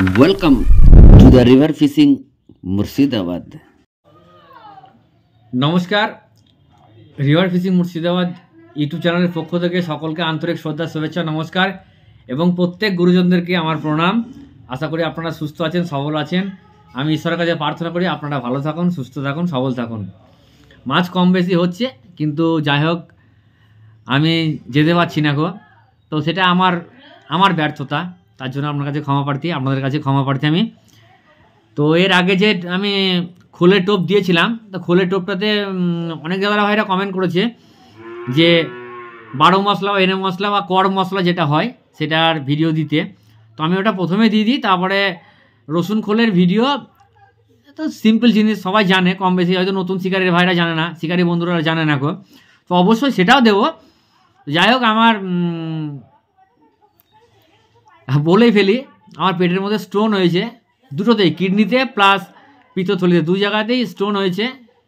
Welcome to the river fishing Murshidabad. নমস্কার, river fishing Murshidabad YouTube চ্যানেলের পক্ষ থেকে সকলকে আন্তরিক শ্রদ্ধা, শুভেচ্ছা, নমস্কার এবং প্রত্যেক গুরুজনদেরকে আমার প্রণাম। আশা করি আপনারা সুস্থ আছেন, সবল আছেন। আমি ঈশ্বরের কাছে প্রার্থনা করি আপনারা ভালো থাকুন, সুস্থ থাকুন, সবল থাকুন। মাছ কম বেশি হচ্ছে, কিন্তু যাই হোক আমি যেতে পারছি না গো, তো সেটা আমার ব্যর্থতা। তার জন্য আপনার কাছে ক্ষমা প্রার্থী, আপনাদের কাছে ক্ষমা প্রার্থী আমি। তো এর আগে যে আমি খোলের টোপ দিয়েছিলাম, তো খোলের টোপটাতে অনেক দাদা ভাইরা কমেন্ট করেছে যে 12 মশলা বা এনে মশলা বা কড় মশলা যেটা হয় সেটার ভিডিও দিতে। তো আমি ওটা প্রথমে দিয়ে দিই, তারপরে রসুন খোলের ভিডিও। তো সিম্পল জিনিস সবাই জানে কম বেশি, হয়তো নতুন শিকারির ভাইরা জানে না, শিকারি বন্ধুরা জানে না গো, তো অবশ্যই সেটাও দেবো। যাই হোক আমার বলেই ফেলি, আমার পেটের মধ্যে স্টোন হয়েছে দুটোতেই, কিডনিতে প্লাস পিত্তথলিতে, দুই জায়গাতেই স্টোন হয়েছে,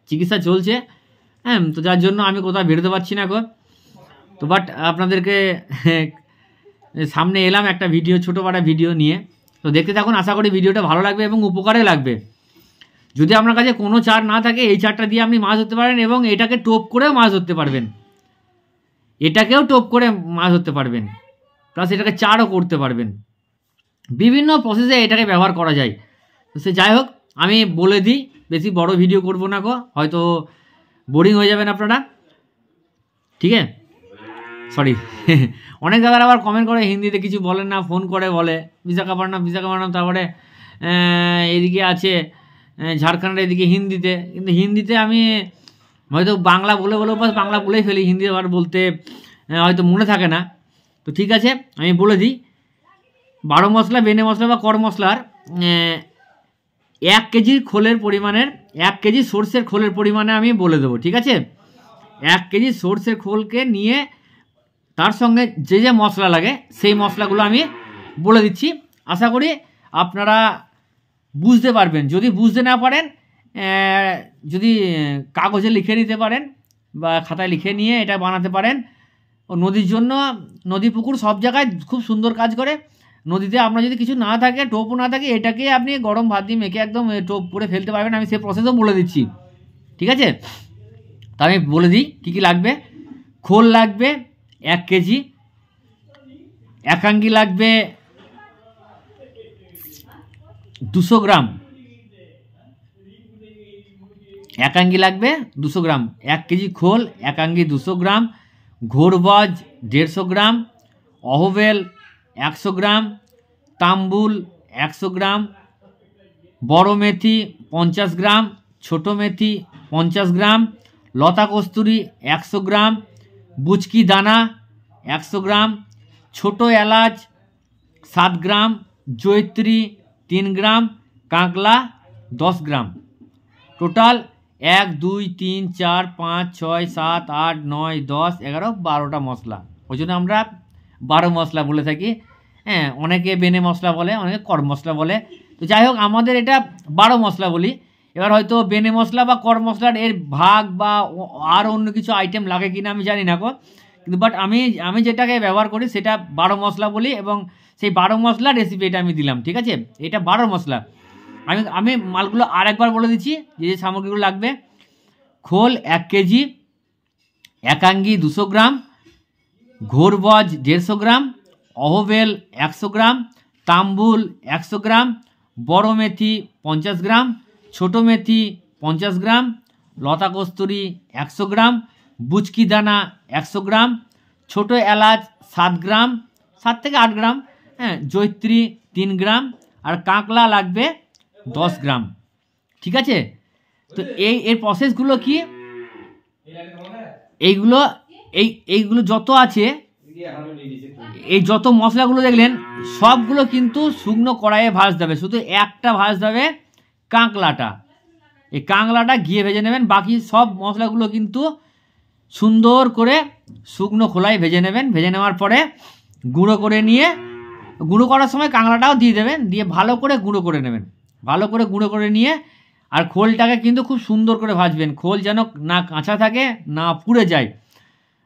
চিকিৎসা চলছে। হ্যাঁ, তো যার জন্য আমি কোথাও বেরোতে পারছি না গো। তো বাট আপনাদেরকে সামনে এলাম একটা ভিডিও, ছোটো পাটা ভিডিও নিয়ে। তো দেখতে থাকুন, আশা করি ভিডিওটা ভালো লাগবে এবং উপকারে লাগবে। যদি আপনার কাছে কোনো চার না থাকে, এই চারটা দিয়ে আপনি মাছ ধরতে পারেন এবং এটাকে টোপ করেও মাছ ধরতে পারবেন, এটাকেও টোপ করে মাছ ধরতে পারবেন, প্লাস এটাকে চারও করতে পারবেন। বিভিন্ন প্রসেসে এটাকে ব্যবহার করা যায়। তো সে যাই হোক, আমি বলে দিই, বেশি বড় ভিডিও করব না গো, হয়তো বোরিং হয়ে যাবেন আপনারা, ঠিক আছে? সরি অনেক দাদারা আবার কমেন্ট করে হিন্দিতে, কিছু বলেন না, ফোন করে বলে বিশাখাপট্টনম, তারপরে এদিকে আছে ঝাড়খণ্ডের এদিকে হিন্দিতে। কিন্তু হিন্দিতে আমি হয়তো বাংলা বলে বাংলা বলেই ফেলি, হিন্দি আবার বলতে হয়তো মনে থাকে না। তো ঠিক আছে, আমি বলে দিই। 12 মশলা, বেনে মশলা বা কড় মশলার 1 কেজি খোলের পরিমাণের 1 কেজি সর্ষের খোলের পরিমাণে আমি বলে দেবো, ঠিক আছে? 1 কেজি সর্ষের খোলকে নিয়ে তার সঙ্গে যে যে মশলা লাগে সেই মশলাগুলো আমি বলে দিচ্ছি। আশা করি আপনারা বুঝতে পারবেন। যদি বুঝতে না পারেন, যদি কাগজে লিখে নিতে পারেন বা খাতায় লিখে নিয়ে এটা বানাতে পারেন। ও নদীর জন্য, নদী পুকুর সব জায়গায় খুব সুন্দর কাজ করে। নদীতে আপনার যদি কিছু না থাকে, টোপও না থাকে, এটাকে আপনি গরম ভাত দিয়ে মেখে একদম টোপ করে ফেলতে পারবেন। আমি সেই প্রসেসও বলে দিচ্ছি, ঠিক আছে? তা আমি বলে দিই কী কী লাগবে। খোল লাগবে 1 কেজি, একাঙ্গি লাগবে 200 গ্রাম, একাঙ্গি লাগবে 200 গ্রাম। 1 কেজি খোল, একাঙ্গি 200 গ্রাম, ঘোরবাজ 150 গ্রাম, অহবেল 100 গ্রাম, তাম্বুল 100 গ্রাম, বড় মেথি 50 গ্রাম, ছোট মেথি 50 গ্রাম, লতা কস্তুরি 100 গ্রাম, বুচকি দানা 100 গ্রাম, ছোট এলাচ 7 গ্রাম, জয়িত্রী 3 গ্রাম, কাঁকলা 10 গ্রাম। টোটাল 1 2 3 4 5 6 7 8 9 10 11 12টা মশলা। ওই জন্য আমরা 12 মশলা বলে থাকি। হ্যাঁ, অনেকে বেনে মশলা বলে, অনেকে কড় মশলা বলে। তো যাই হোক, আমাদের এটা 12 মশলা বলি। এবার হয়তো বেনে মশলা বা কড় মশলার এর ভাগ বা আর অন্য কিছু আইটেম লাগে কিনা আমি জানি না গো, কিন্তু বাট আমি যেটাকে ব্যবহার করি সেটা 12 মশলা বলি, এবং সেই 12 মশলা রেসিপি এটা আমি দিলাম, ঠিক আছে? এটা 12 মশলা। আমি মালগুলো আর একবার বলে দিচ্ছি, যে যে সামগ্রীগুলো লাগবে। খোল 1 কেজি, একাঙ্গি 200 গ্রাম, ঘোরবজ 150 গ্রাম, অহবেল 100 গ্রাম, তাম্বুল 100 গ্রাম, বড় মেথি 50 গ্রাম, ছোট মেথি 50 গ্রাম, লতা কস্তুরি 100 গ্রাম, বুচকি দানা 100 গ্রাম, ছোট এলাচ 7 গ্রাম, 7 থেকে 8 গ্রাম, হ্যাঁ, জয়িত্রী 3 গ্রাম, আর কাঁকলা লাগবে 10 গ্রাম, ঠিক আছে? তো এর প্রসেসগুলো কি, এইগুলো যত আছে, এই যত মশলাগুলো দেখলেন সবগুলো কিন্তু শুকনো কড়াইয়ে ভাজতে হবে। শুধু একটা ভাজতে হবে কাঁকলাটা, এই কাঁকলাটা ঘিয়ে ভেজে নেবেন। বাকি সব মশলাগুলো কিন্তু সুন্দর করে শুকনো খোলায় ভেজে নেবেন। ভেজে নেওয়ার পরে গুঁড়ো করে নিয়ে, গুঁড়ো করার সময় কাঁকলাটাও দিয়ে দেবেন, দিয়ে ভালো করে গুঁড়ো করে নেবেন। ভালো করে গুঁড়ো করে নিয়ে, আর খোলটাকে কিন্তু খুব সুন্দর করে ভাজবেন। খোল যেন না কাঁচা থাকে, না পুড়ে যায়।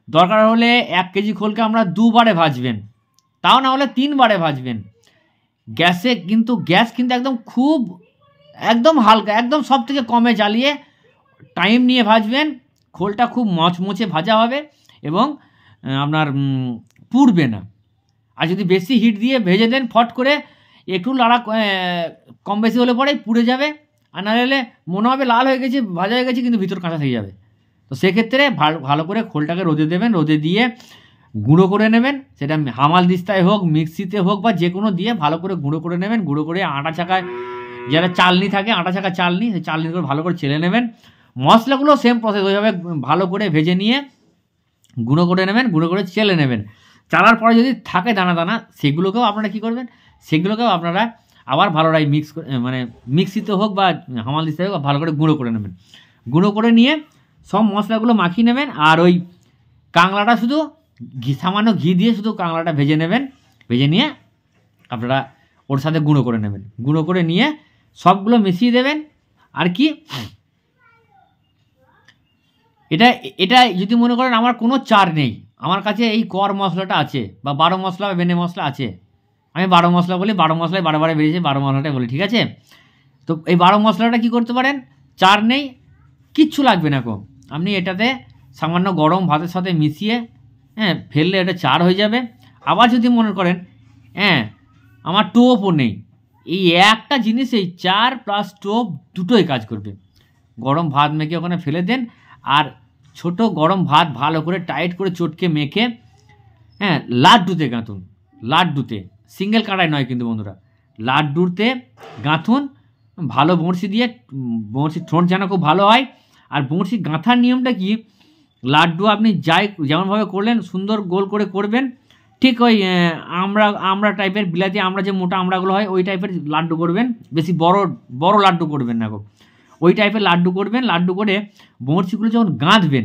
দরকার হলে 1 কেজি খোলকে আমরা 2 বারে ভাজবেন, তাও না হলে 3 বারে ভাজবেন। গ্যাস কিন্তু একদম খুব একদম হালকা, একদম সব থেকে কমে জ্বালিয়ে টাইম নিয়ে ভাজবেন। খোলটা খুব মচমচে ভাজা হবে এবং আপনার পুড়বে না। আর যদি বেশি হিট দিয়ে ভেজে দেন ফট করে একটু লাড়া কম বেশি হলে পরেই পুড়ে যাবে, আর না হলে মনে হবে লাল হয়ে গেছে, ভাজা হয়ে গেছে, কিন্তু ভিতর কাঁচা থেকে যাবে। তো সেক্ষেত্রে ভালো করে খোলটাকে রোদে দেবেন, রোদে দিয়ে গুঁড়ো করে নেবেন। সেটা হামাল দিস্তায় হোক, মিক্সিতে হোক, বা যে কোনো দিয়ে ভালো করে গুঁড়ো করে নেবেন। গুঁড়ো করে আটা চাকায় যারা চালনি থাকে, আটা চাকা চালনি, সেই চালনি করে ভালো করে চেলে নেবেন। মশলাগুলো সেম প্রসেস ওইভাবে ভালো করে ভেজে নিয়ে গুঁড়ো করে নেবেন, গুঁড়ো করে চেলে নেবেন। চালার পরে যদি থাকে দানা দানা, সেগুলোকেও আপনারা কী করবেন, সেগুলোকেও আপনারা আবার ভালোটাই মানে মিক্সিতে হোক বা হামাল দিস্তায় হোক ভালো করে গুঁড়ো করে নেবেন। গুঁড়ো করে নিয়ে সব মশলাগুলো মাখিয়ে নেবেন। আর ওই কাংলাটা শুধু সামান্য ঘি দিয়ে শুধু কাংলাটা ভেজে নেবেন। ভেজে নিয়ে আপনারা ওর সাথে গুঁড়ো করে নেবেন। গুঁড়ো করে নিয়ে সবগুলো মিশিয়ে দেবেন। আর কি এটা যদি মনে করেন আমার কোনো চার নেই, আমার কাছে এই কর মশলাটা আছে বা 12 মশলা বা বেনে মশলা আছে, আমি 12 মশলা বলি, 12 মশলায় বারে বেরিয়েছে 12 মশলাটাই বলি, ঠিক আছে? তো এই 12 মশলাটা কী করতে পারেন, চার নেই, কিচ্ছু লাগবে না কম, আপনি এটাতে সামান্য গরম ভাতের সাথে মিশিয়ে ফেললে এটা চার হয়ে যাবে। আবার যদি মনে করেন আমার টোপও নেই, এই একটা জিনিসেই চার প্লাস টোপ দুটোই কাজ করবে। গরম ভাত মেখে ওখানে ফেলে দেন, আর ছোট গরম ভাত ভালো করে টাইট করে চটকে মেখে লাড্ডুতে গাঁথুন। লাড্ডুতে, সিঙ্গেল কাঁটায় নয় কিন্তু বন্ধুরা, লাড্ডুতে গাঁথুন ভালো বড়শি দিয়ে। বড়শির ঠোঁট যেন খুব ভালো হয়। আর বড়শি গাঁথার নিয়মটা কি, লাড্ডু আপনি যেমনভাবে করলেন সুন্দর গোল করে করবেন, ঠিক ওই আমরা টাইপের বিলাতি আমরা যে মোটা আমড়াগুলো হয় ওই টাইপের লাড্ডু করবেন। বেশি বড় লাড্ডু করবেন না গো, ওই টাইপের লাড্ডু করবেন। লাড্ডু করে বড়শিগুলো যখন গাঁথবেন,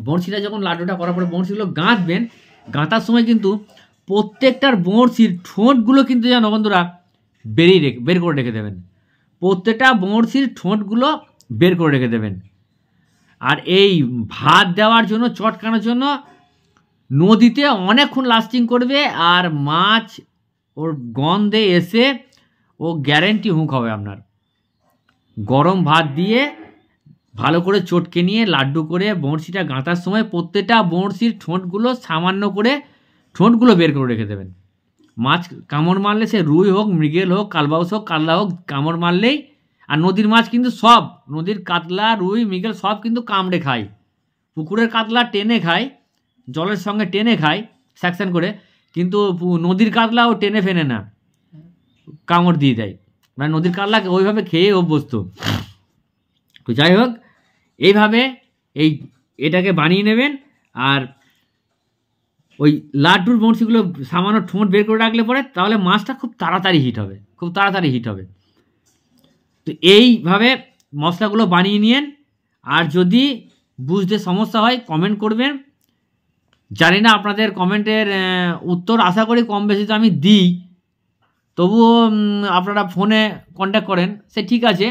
বড়শিটা যখন লাড্ডুটা করার পরে বড়শিগুলো গাঁথবেন, গাঁথার সময় কিন্তু প্রত্যেকটার বড়শির ঠোঁটগুলো কিন্তু যেন বন্ধুরা বের করে রেখে দেবেন। প্রত্যেকটা বড়শির ঠোঁটগুলো বের করে রেখে দেবেন। আর এই ভাত দেওয়ার জন্য, চটকানোর জন্য নদীতে অনেকক্ষণ লাস্টিং করবে, আর মাছ ওর গন্ধে এসে ও গ্যারেন্টি হুঁক হবে আপনার। গরম ভাত দিয়ে ভালো করে চটকে নিয়ে লাড্ডু করে বড়শিটা গাঁথার সময় প্রত্যেকটা বড়শির ঠোঁটগুলো সামান্য করে ঠোঁটগুলো বের করে রেখে দেবেন। মাছ কামড় মারলে, সে রুই হোক, মৃগেল হোক, কালবাউস হোক, কাতলা হোক, কামড় মারলেই, আর নদীর মাছ কিন্তু সব, নদীর কাতলা, রুই, মৃগেল সব কিন্তু কামড়ে খায়। পুকুরের কাতলা টেনে খায়, জলের সঙ্গে টেনে খায় সেকশন করে, কিন্তু নদীর কাতলা ও টেনে ফেনে না, কামড় দিয়ে দেয়। মানে নদীর কাতলাকে ওইভাবে খেয়ে অভ্যস্ত। তো যাই হোক, এইভাবে এটাকে বানিয়ে নেবেন। আর ওই লাড্ডুর বড়শিগুলো সামান্য ঠোঁট বের করে রাখলে পরে তাহলে মাছটা খুব তাড়াতাড়ি হিট হবে। তো এইভাবে মশলাগুলো বানিয়ে নিন। আর যদি বুঝতে সমস্যা হয় কমেন্ট করবেন। জানি না আপনাদের কমেন্টের উত্তর আশা করি কম বেশি তো আমি দিই, তবুও আপনারা ফোনে কন্ট্যাক্ট করেন, সে ঠিক আছে।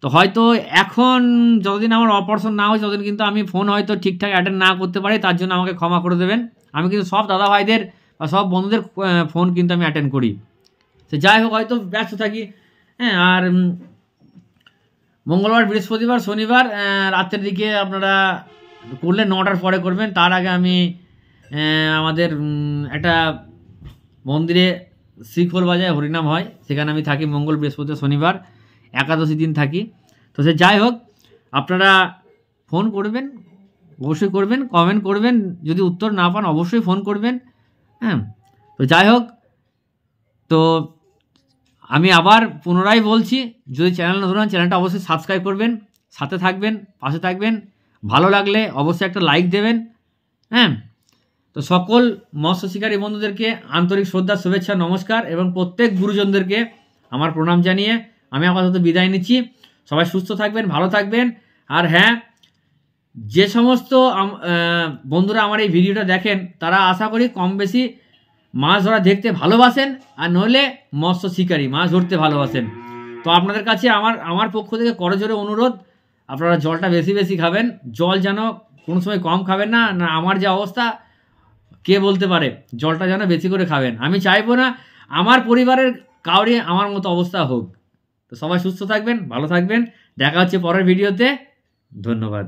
তো হয়তো এখন যতদিন আমার অপারেশন না হয় ততদিন কিন্তু আমি ফোন হয়তো ঠিকঠাক অ্যাটেন্ড না করতে পারি, তার জন্য আমাকে ক্ষমা করে দেবেন। আমি কিন্তু সব দাদা ভাইদের বা সব বন্ধুদের ফোন কিন্তু আমি অ্যাটেন্ড করি। সে যাই হোক, হয়তো ব্যস্ত থাকি। আর মঙ্গলবার, বৃহস্পতিবার, শনিবার রাতের দিকে আপনারা করলে 9টার পরে করবেন। তার আগে আমি আমাদের একটা মন্দিরে শ্রীখোল বাজায় হরিনাম হয়, সেখানে আমি থাকি মঙ্গল, বৃহস্পতি, শনিবার, একাদশী দিন থাকি। তো সে যাই হোক, আপনারা ফোন করবেন, অবশ্যই করবেন, কমেন্ট করবেন, যদি উত্তর না পান অবশ্যই ফোন করবেন। তো যাই হোক, তো আমি আবার পুনরায় বলছি, যদি চ্যানেল নতুন হন চ্যানেলটা অবশ্যই সাবস্ক্রাইব করবেন, সাথে থাকবেন, পাশে থাকবেন। ভালো লাগলে অবশ্যই একটা লাইক দেবেন। তো সকল মৎস্য শিকারী বন্ধুদেরকে আন্তরিক শ্রদ্ধা, শুভেচ্ছা, নমস্কার, এবং প্রত্যেক গুরুজনদেরকে আমার প্রণাম জানিয়ে আমি আপাতত বিদায় নিচ্ছি। সবাই সুস্থ থাকবেন, ভালো থাকবেন। আর হ্যাঁ, যে সমস্ত বন্ধুরা আমার এই ভিডিওটা দেখেন তারা আশা করি কম বেশি মাছ ধরা দেখতে ভালোবাসেন, আর নইলে মৎস্য শিকারী, মাছ ধরতে ভালোবাসেন। তো আপনাদের কাছে আমার পক্ষ থেকে করজোরে অনুরোধ, আপনারা জলটা বেশি বেশি খাবেন। জল যেন কোনো সময় কম খাবেন না। আমার যে অবস্থা কে বলতে পারে, জলটা যেন বেশি করে খাবেন। আমি চাইবো না আমার পরিবারের কাউরে আমার মতো অবস্থা হোক। তো সবাই সুস্থ থাকবেন, ভালো থাকবেন, দেখা হচ্ছে পরের ভিডিওতে। ধন্যবাদ।